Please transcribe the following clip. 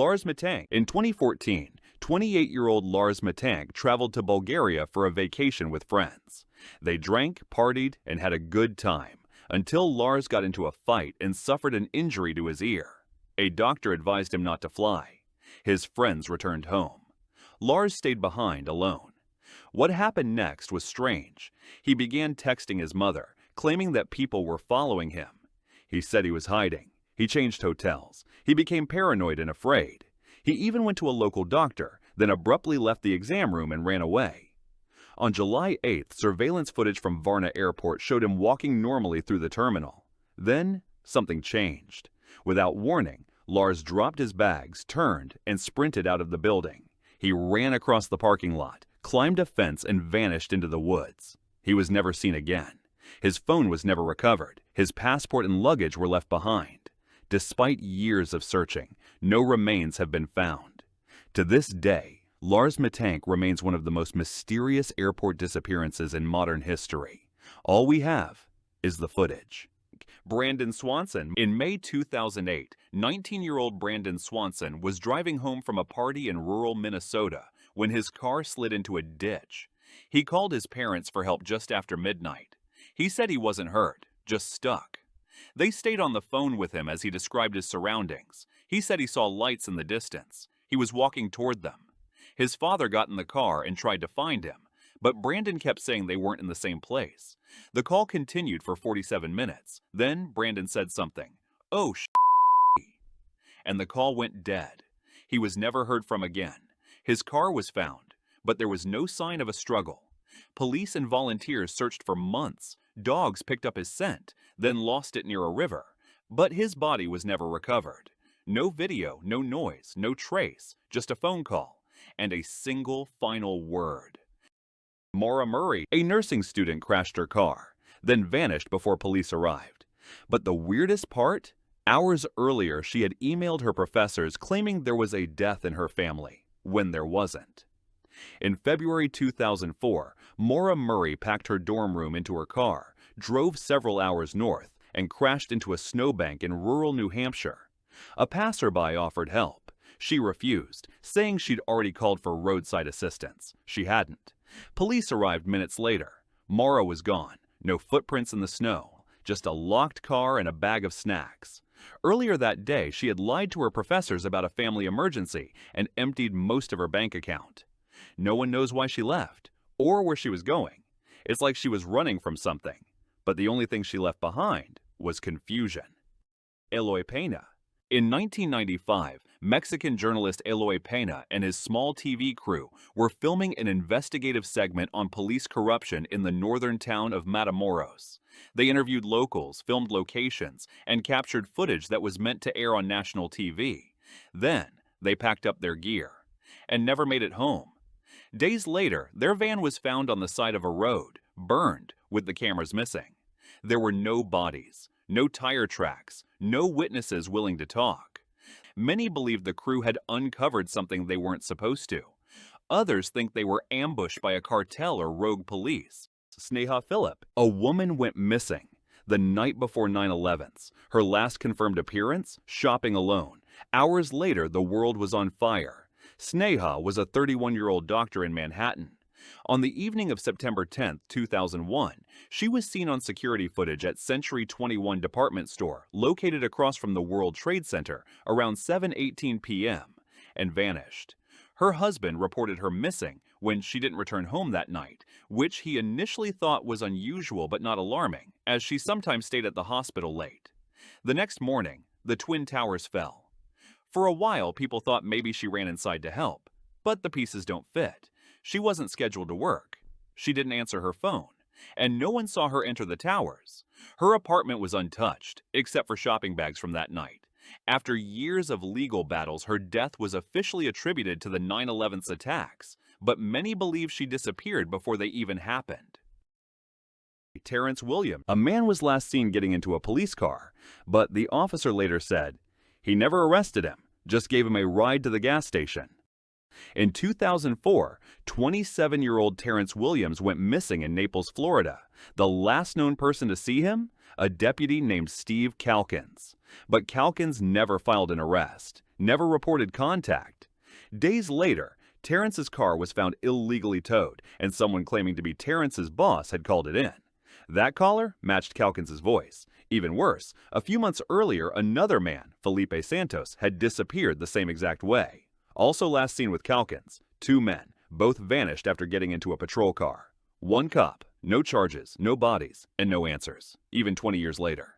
Lars Mittank. In 2014, 28-year-old Lars Mittank traveled to Bulgaria for a vacation with friends. They drank, partied, and had a good time, until Lars got into a fight and suffered an injury to his ear. A doctor advised him not to fly. His friends returned home. Lars stayed behind alone. What happened next was strange. He began texting his mother, claiming that people were following him. He said he was hiding. He changed hotels. He became paranoid and afraid. He even went to a local doctor, then abruptly left the exam room and ran away. On July 8th, surveillance footage from Varna Airport showed him walking normally through the terminal. Then, something changed. Without warning, Lars dropped his bags, turned, and sprinted out of the building. He ran across the parking lot, climbed a fence, and vanished into the woods. He was never seen again. His phone was never recovered. His passport and luggage were left behind. Despite years of searching, no remains have been found. To this day, Lars Mittank remains one of the most mysterious airport disappearances in modern history. All we have is the footage. Brandon Swanson. In May 2008, 19-year-old Brandon Swanson was driving home from a party in rural Minnesota when his car slid into a ditch. He called his parents for help just after midnight. He said he wasn't hurt, just stuck. They stayed on the phone with him as he described his surroundings. He said he saw lights in the distance. He was walking toward them. His father got in the car and tried to find him, but Brandon kept saying they weren't in the same place. The call continued for 47 minutes. Then Brandon said something, "Oh, and the call went dead. He was never heard from again. His car was found, but there was no sign of a struggle. Police and volunteers searched for months. Dogs picked up his scent, then lost it near a river. But his body was never recovered. No video, no noise, no trace, just a phone call, and a single final word. Maura, a nursing student, crashed her car, then vanished before police arrived. But the weirdest part? Hours earlier, she had emailed her professors claiming there was a death in her family, when there wasn't. In February 2004, Maura packed her dorm room into her car, drove several hours north, and crashed into a snowbank in rural New Hampshire. A passerby offered help. She refused, saying she'd already called for roadside assistance. She hadn't. Police arrived minutes later. Maura was gone. No footprints in the snow, just a locked car and a bag of snacks. Earlier that day, she had lied to her professors about a family emergency and emptied most of her bank account. No one knows why she left, or where she was going. It's like she was running from something, but the only thing she left behind was confusion. Eloy Peña. In 1995, Mexican journalist Eloy Peña and his small TV crew were filming an investigative segment on police corruption in the northern town of Matamoros. They interviewed locals, filmed locations, and captured footage that was meant to air on national TV. Then, they packed up their gear and never made it home. Days later, their van was found on the side of a road, burned, with the cameras missing. There were no bodies, no tire tracks, no witnesses willing to talk. Many believe the crew had uncovered something they weren't supposed to. Others think they were ambushed by a cartel or rogue police. Sneha, a woman went missing the night before 9/11's. Her last confirmed appearance, shopping alone. Hours later, the world was on fire. Sneha was a 31-year-old doctor in Manhattan. On the evening of September 10, 2001, she was seen on security footage at Century 21 department store located across from the World Trade Center around 7:18 p.m. and vanished. Her husband reported her missing when she didn't return home that night, which he initially thought was unusual but not alarming, as she sometimes stayed at the hospital late. The next morning, the Twin Towers fell. For a while, people thought maybe she ran inside to help, but the pieces don't fit. She wasn't scheduled to work. She didn't answer her phone, and no one saw her enter the towers. Her apartment was untouched, except for shopping bags from that night. After years of legal battles, her death was officially attributed to the 9/11's attacks, but many believe she disappeared before they even happened. Terrance, a man was last seen getting into a police car, but the officer later said, he never arrested him, just gave him a ride to the gas station. In 2004, 27-year-old Terrance went missing in Naples, Florida. The last known person to see him? A deputy named Steve Calkins. But Calkins never filed an arrest. never reported contact. Days later, Terrance's car was found illegally towed, and someone claiming to be Terrance's boss had called it in. That caller matched Calkins' voice. Even worse, a few months earlier, another man, Felipe Santos, had disappeared the same exact way. Also last seen with Calkins, 2 men, both vanished after getting into a patrol car. 1 cop, no charges, no bodies, and no answers, even 20 years later.